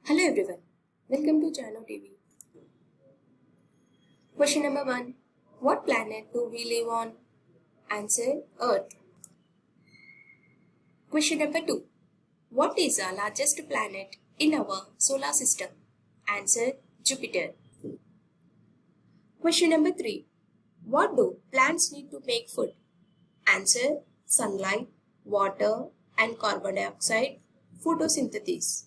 Hello everyone, welcome to Jano TV. Question number 1. What planet do we live on? Answer, Earth. Question number 2. What is the largest planet in our solar system? Answer, Jupiter. Question number 3. What do plants need to make food? Answer, sunlight, water and carbon dioxide, photosynthesis.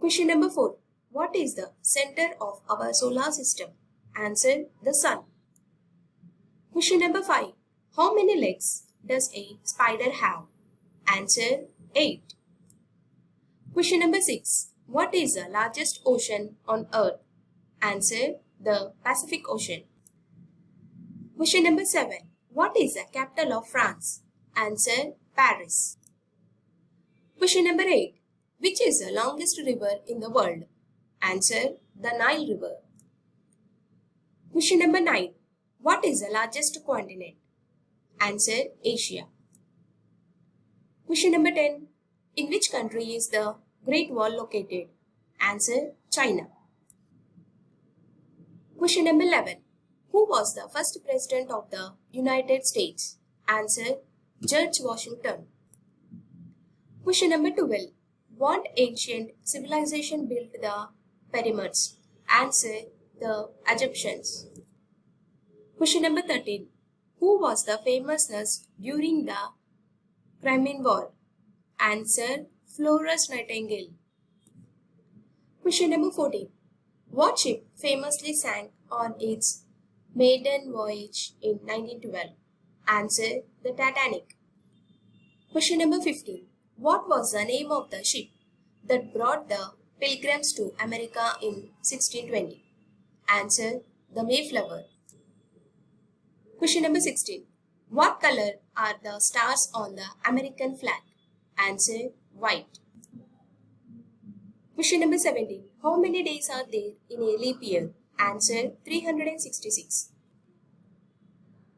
Question number 4. What is the center of our solar system? Answer, the sun. Question number 5. How many legs does a spider have? Answer, 8. Question number 6. What is the largest ocean on earth? Answer, the Pacific Ocean. Question number 7. What is the capital of France? Answer, Paris. Question number 8. Which is the longest river in the world? Answer, the Nile River. Question number 9. What is the largest continent? Answer, Asia. Question number 10. In which country is the Great Wall located? Answer, China. Question number 11. Who was the first president of the United States? Answer, George Washington. Question number 12. What ancient civilization built the pyramids? Answer, the Egyptians. Question number 13. Who was the famous nurse during the Crimean War? Answer, Florence Nightingale. Question number 14. What ship famously sank on its maiden voyage in 1912? Answer, the Titanic. Question number 15. What was the name of the ship that brought the Pilgrims to America in 1620? Answer, the Mayflower. Question number 16. What color are the stars on the American flag? Answer, white. Question number 17. How many days are there in a leap year? Answer, 366.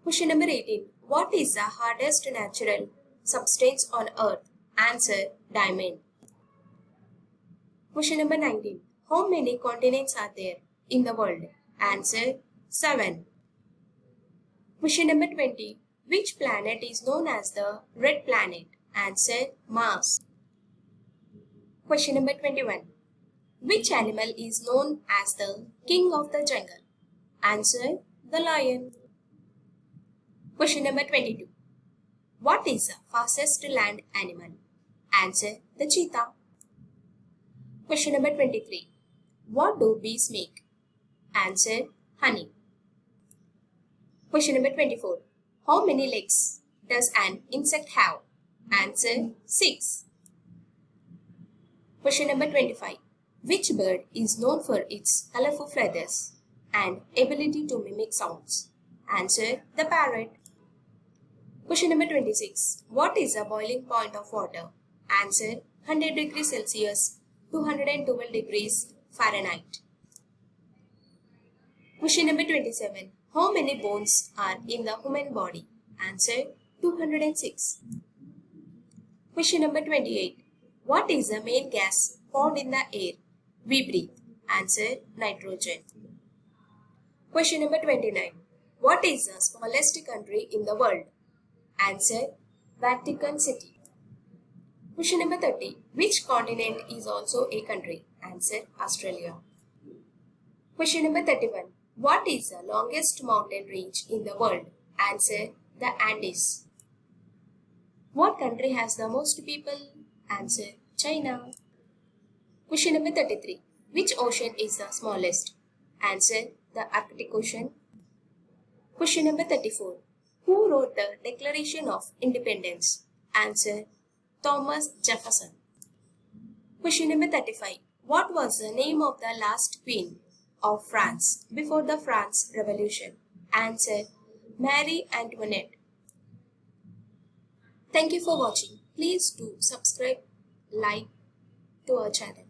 Question number 18. What is the hardest natural substance on earth? Answer, diamond. Question number 19. How many continents are there in the world? Answer, 7. Question number 20. Which planet is known as the red planet? Answer, Mars. Question number 21. Which animal is known as the king of the jungle? Answer, the lion. Question number 22. What is the fastest land animal? Answer, the cheetah. Question number 23. What do bees make? Answer, honey. Question number 24. How many legs does an insect have? Answer, 6. Question number 25. Which bird is known for its colorful feathers and ability to mimic sounds? Answer, the parrot. Question number 26. What is the boiling point of water? Answer, 100 degrees Celsius, 212 degrees Fahrenheit. Question number 27. How many bones are in the human body? Answer, 206. Question number 28. What is the main gas found in the air we breathe? Answer, nitrogen. Question number 29. What is the smallest country in the world? Answer, Vatican City. Question number 30. Which continent is also a country? Answer, Australia. Question number 31. What is the longest mountain range in the world? Answer, the Andes. What country has the most people? Answer, China. Question number 33. Which ocean is the smallest? Answer, the Arctic Ocean. Question number 34. Who wrote the Declaration of Independence? Answer, Thomas Jefferson. Question number 35. What was the name of the last queen of France before the France Revolution? Answer, Marie Antoinette. Thank you for watching. Please do subscribe, like to our channel.